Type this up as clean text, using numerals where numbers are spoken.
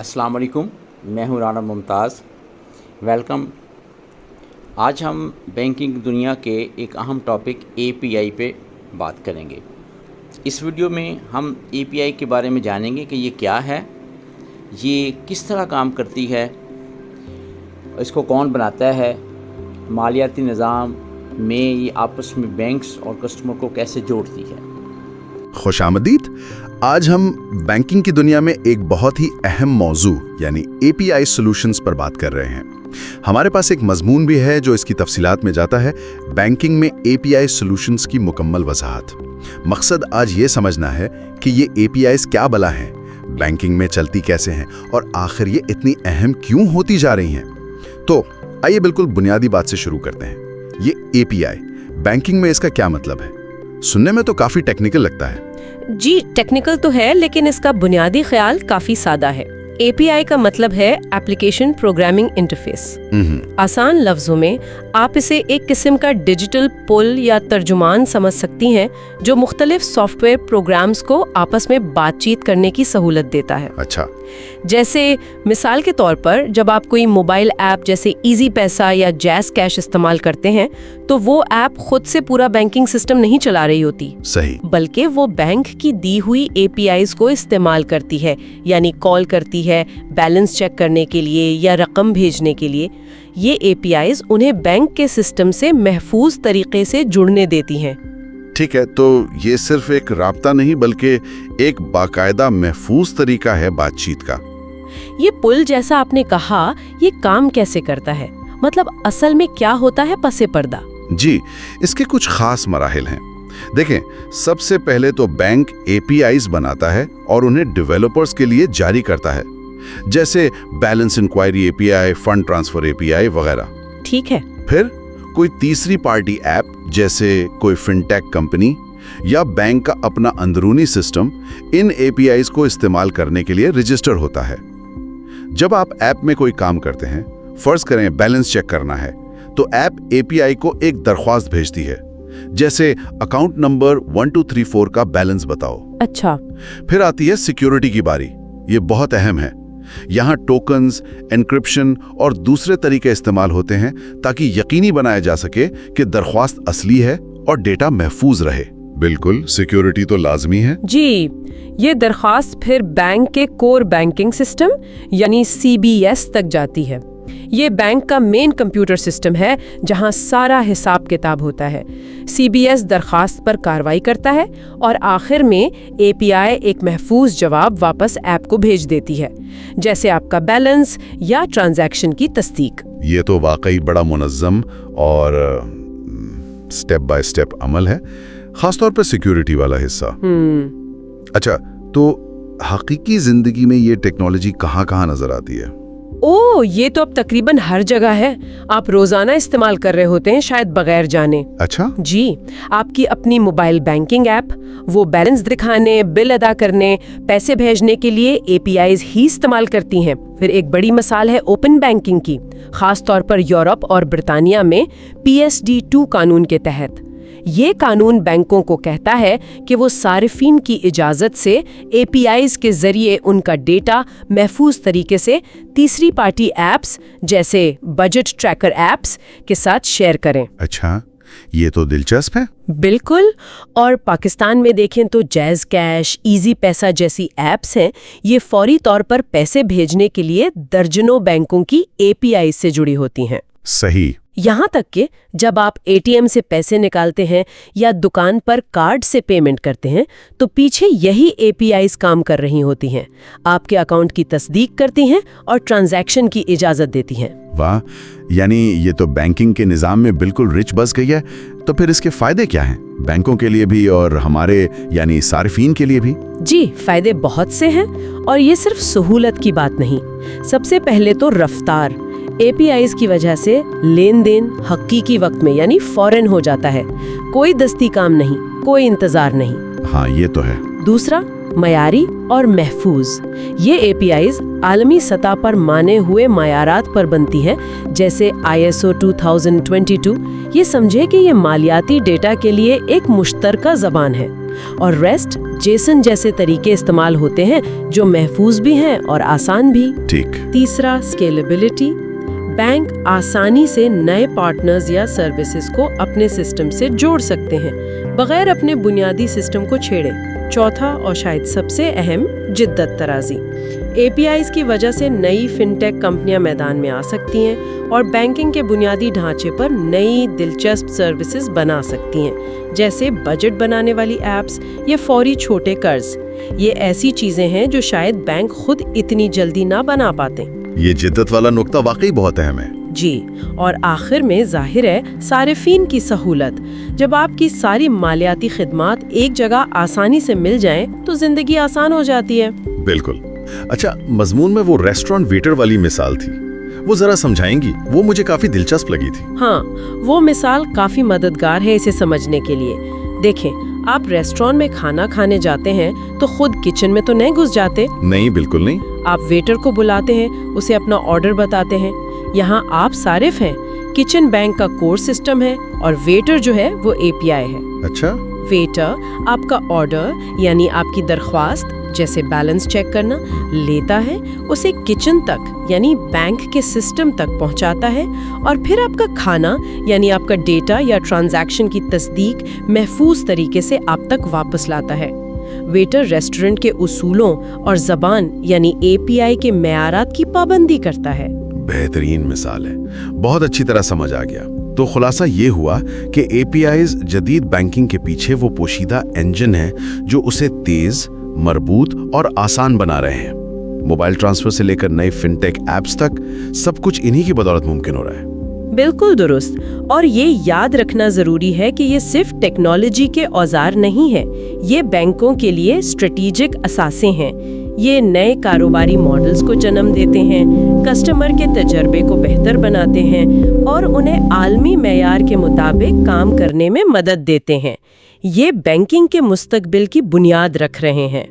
अस्सलाम वालेकुम, मैं हूँ राना मुमताज़। वेलकम। आज हम बैंकिंग दुनिया के एक अहम टॉपिक API पे बात करेंगे। इस वीडियो में हम API के बारे में जानेंगे कि ये क्या है, ये किस तरह काम करती है, इसको कौन बनाता है, मालियाती निज़ाम में ये आपस में बैंक्स और कस्टमर को कैसे जोड़ती है। खुशामदीद। आज हम बैंकिंग की दुनिया में एक बहुत ही अहम मौजू यानी API सॉल्यूशंस पर बात कर रहे हैं। हमारे पास एक मजमून भी है जो इसकी तफसीलात में जाता है, बैंकिंग में API सॉल्यूशंस की मुकम्मल वजाहत। मकसद आज ये समझना है कि ये APIs क्या बला हैं, बैंकिंग में चलती कैसे हैं और आखिर ये इतनी अहम क्यों होती जा रही हैं। तो आइए बिल्कुल बुनियादी बात से शुरू करते हैं। ये API बैंकिंग में इसका क्या मतलब है? सुनने में तो काफी टेक्निकल लगता है। जी, टेक्निकल तो है, लेकिन इसका बुनियादी ख्याल काफी सादा है। API का मतलब है एप्लीकेशन प्रोग्रामिंग इंटरफेस। आसान लफ्जों में आप इसे एक किस्म का डिजिटल पुल या तर्जुमान समझ सकती हैं जो मुख्तलिफ सॉफ्टवेयर प्रोग्राम्स को आपस में बातचीत करने की सहूलत देता है। अच्छा। जैसे मिसाल के तौर पर जब आप कोई मोबाइल ऐप जैसे इजी पैसा या जैज़ कैश इस्तेमाल करते हैं तो वो ऐप खुद से पूरा बैंकिंग सिस्टम नहीं चला रही होती। सही। बल्कि वो बैंक की दी हुई APIs को इस्तेमाल करती है, यानी कॉल करती है बैलेंस चेक करने के लिए या रकम भेजने के लिए। ये APIs उन्हें बैंक के सिस्टम से महफूज तरीके से जुड़ने देती हैं। ठीक है, तो ये सिर्फ एक राब्ता नहीं बल्कि एक बाकायदा महफूज तरीका है बातचीत का। ये पुल जैसा आपने कहा, ये काम कैसे करता है, मतलब असल में क्या होता है पसे पर्दा? जी, इसके कुछ खास मराहिल हैं। देखें, सबसे पहले तो बैंक APIs बनाता है और उन्हें डेवलपर्स के लिए जारी करता है, जैसे balance inquiry API, fund transfer API वगैरह। ठीक है। फिर कोई तीसरी पार्टी ऐप जैसे कोई फिनटेक कंपनी या बैंक का अपना अंदरूनी सिस्टम इन APIs को इस्तेमाल करने के लिए रजिस्टर होता है। जब आप ऐप में कोई काम करते हैं, फर्ज करें बैलेंस चेक करना है, तो ऐप API को एक दरख्वास्त भेजती है, जैसे अकाउंट नंबर 1234 का बैलेंस बताओ। अच्छा। फिर आती है सिक्योरिटी की बारी। ये बहुत अहम है। यहाँ टोकन्स, एन्क्रिप्शन और दूसरे तरीके इस्तेमाल होते हैं ताकि यकीनी बनाया जा सके कि दरख्वास्त असली है और डेटा महफूज रहे। बिल्कुल, सिक्योरिटी तो लाजमी है। जी, ये दरख्वास्त फिर बैंक के कोर बैंकिंग सिस्टम यानी CBS तक जाती है। ये बैंक का मेन कंप्यूटर सिस्टम है जहां सारा हिसाब किताब होता है। CBS दरखास्त पर कार्रवाई करता है और आखिर में API एक महफूज जवाब वापस ऐप को भेज देती है, जैसे आपका बैलेंस या ट्रांजैक्शन की तस्दीक। ये तो वाकई बड़ा मुनज़्ज़म और स्टेप बाय स्टेप अमल है, खासतौर पर सिक्योरिटी वाला हिस्सा। अच्छा, तो हकीकी जिंदगी में ये टेक्नोलॉजी कहाँ नजर आती है? ये तो अब तकरीबन हर जगह है। आप रोजाना इस्तेमाल कर रहे होते हैं, शायद बगैर जाने। अच्छा। जी, आपकी अपनी मोबाइल बैंकिंग ऐप वो बैलेंस दिखाने, बिल अदा करने, पैसे भेजने के लिए APIs ही इस्तेमाल करती हैं। फिर एक बड़ी मिसाल है ओपन बैंकिंग की, खास तौर पर यूरोप और ब्रिटानिया में PSD2 कानून के तहत। ये कानून बैंकों को कहता है कि वो सारिफीन की इजाज़त से APIs के जरिए उनका डेटा महफूज तरीके से तीसरी पार्टी ऐप्स जैसे बजट ट्रैकर ऐप्स के साथ शेयर करें। अच्छा, ये तो दिलचस्प है। बिल्कुल। और पाकिस्तान में देखें तो जैज़ कैश, इजी पैसा जैसी ऐप्स हैं। ये फौरी तौर पर पैसे भेजने के लिए दर्जनों बैंकों की API से जुड़ी होती हैं। सही। यहाँ तक कि जब आप ATM से पैसे निकालते हैं या दुकान पर कार्ड से पेमेंट करते हैं तो पीछे यही APIs काम कर रही होती हैं, आपके अकाउंट की तस्दीक करती हैं और ट्रांजैक्शन की इजाज़त देती हैं। वाह, यानी ये तो बैंकिंग के निज़ाम में बिल्कुल रिच बस गई है। तो फिर इसके फायदे क्या हैं, बैंकों के लिए भी और हमारे यानी सारिफीन के लिए भी? जी, फायदे बहुत से हैं और ये सिर्फ सहूलत की बात नहीं। सबसे पहले तो रफ्तार। APIs की वजह से लेन देन हकीकी वक्त में यानी फौरन हो जाता है। कोई दस्ती काम नहीं, कोई इंतजार नहीं। हाँ, ये तो है। दूसरा, मयारी और महफूज। ये APIs आलमी सतह पर माने हुए मयारात पर बनती हैं, जैसे ISO 2022। ये समझे कि ये मालियाती डेटा के लिए एक मुश्तरका ज़बान है। और रेस्ट जेसन जैसे तरीके इस्तेमाल होते हैं जो महफूज भी हैं और आसान भी। ठीक। तीसरा, स्केलेबिलिटी। बैंक आसानी से नए पार्टनर्स या सर्विसेज को अपने सिस्टम से जोड़ सकते हैं बगैर अपने बुनियादी सिस्टम को छेड़े। चौथा और शायद सबसे अहम, जिद्दत तराजी। APIs की वजह से नई फिनटेक कंपनियां मैदान में आ सकती हैं और बैंकिंग के बुनियादी ढांचे पर नई दिलचस्प सर्विसेज बना सकती हैं, जैसे बजट बनाने वाली ऐप्स या फौरी छोटे कर्ज। ये ऐसी चीजें हैं जो शायद बैंक खुद इतनी जल्दी ना बना पाते। ये जिद्दत वाला नुक्ता वाकई बहुत अहम है। जी, और आखिर में जाहिर है सारिफीन की सहूलत। जब आपकी सारी मालियाती खिदमात एक जगह आसानी से मिल जाएं, तो जिंदगी आसान हो जाती है। बिल्कुल। अच्छा, मजमून में वो रेस्टोरेंट वेटर वाली मिसाल थी, वो जरा समझाएंगी? वो मुझे काफी दिलचस्प लगी थी। हाँ, वो मिसाल काफी मददगार है इसे समझने के लिए। देखें, आप रेस्टोरेंट में खाना खाने जाते हैं तो खुद किचन में तो नहीं घुस जाते। नहीं, बिल्कुल नहीं। आप वेटर को बुलाते हैं, उसे अपना ऑर्डर बताते हैं। यहाँ आप सारिफ हैं, किचन बैंक का कोर सिस्टम है और वेटर जो है वो API है। अच्छा। वेटर आपका ऑर्डर यानी आपकी दरख्वास्त, जैसे बैलेंस चेक करना, लेता है, उसे किचन तक यानी बैंक के सिस्टम तक पहुंचाता है और फिर आपका खाना यानी आपका डेटा या ट्रांजैक्शन की तस्दीक महफूज तरीके से आप तक वापस लाता है। वेटर रेस्टोरेंट के उसूलों और ज़बान यानी API के मेयारात की पाबंदी करता है। बेहतरीन मिसाल है, बहुत अच्छी तरह समझ आ गया। तो खुलासा ये हुआ कि APIs जदीद बैंकिंग के पीछे वो पोशीदा इंजन है जो उसे तेज, मरबूत और आसान बना रहे हैं। मोबाइल ट्रांसफर से लेकर नए फिनटेक ऐप्स तक सब कुछ इन्हीं की बदौलत मुमकिन हो रहा है। बिल्कुल दुरुस्त। और ये याद रखना जरूरी है कि ये सिर्फ टेक्नोलॉजी के औजार नहीं है, ये बैंकों के लिए स्ट्रेटेजिक असासे हैं। ये नए कारोबारी मॉडल्स को जन्म देते हैं, कस्टमर के तजर्बे को बेहतर बनाते हैं और उन्हें आलमी मेयार के मुताबिक काम करने में मदद देते हैं। ये बैंकिंग के मुस्तकबिल की बुनियाद रख रहे हैं।